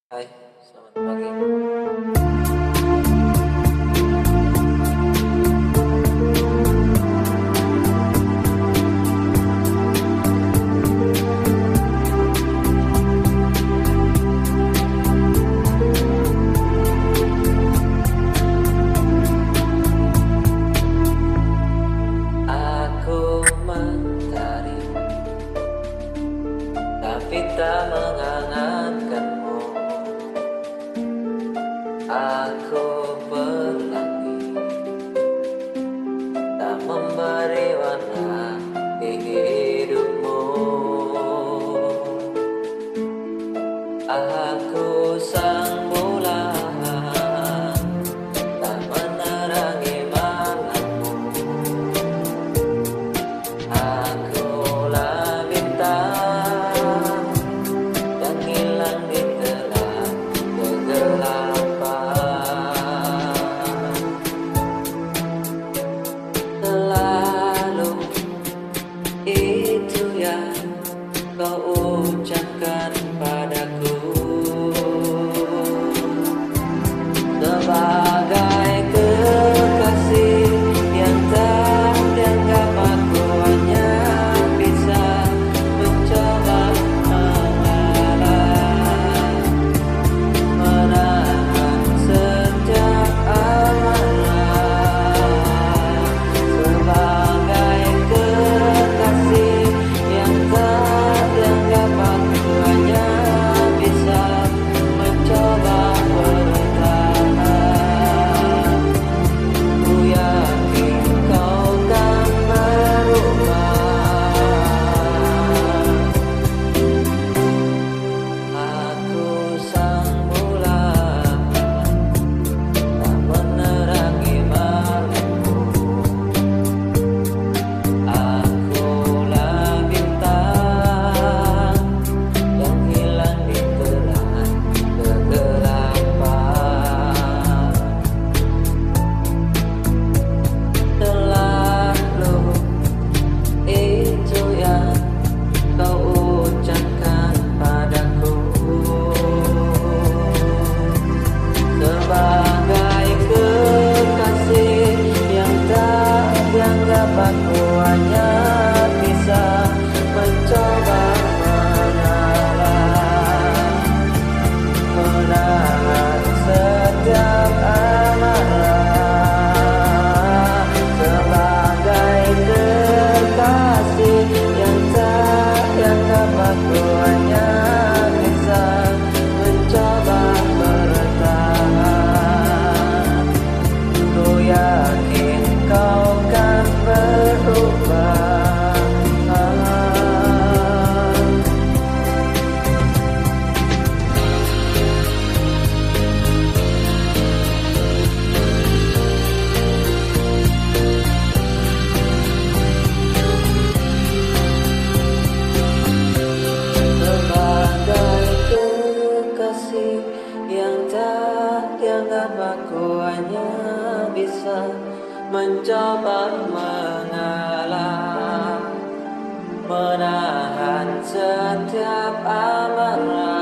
Hai, selamat pagi. Aku mencari, tapi tak menghangatkanmu. Aku berlari, tak memberi warna di hidupmu. Aku sang bulan, tak menerangi malammu. Akulah bintang yang hilang di telan kegelapan. Selalu itu yang kau ucapkan padaku, sebagai kekasih yang tak dianggap. Aku hanya bisa mencoba mengalah, menahan setiap amarah. Sebagai kekasih yang tak dianggap, aku hanya bisa mencoba bertahan. Ku yakin kau kan berubah. Aku sang bulan, tak menerangi malammu. Akulah bintang yang hilang di telan kegelapan. Selalu itu yang kau ucapkan padaku, sebagai kekasih yang tak dianggap. Aku hanya bisa mencoba mengalah, menahan setiap amarah. Sebagai kekasih yang tak dianggap, aku hanya bisa mencoba bertahan. Ku yakin kau kan berubah. Sebagai kekasih yang tak dianggap, aku hanya bisa mencoba mengalah, menahan setiap amarah.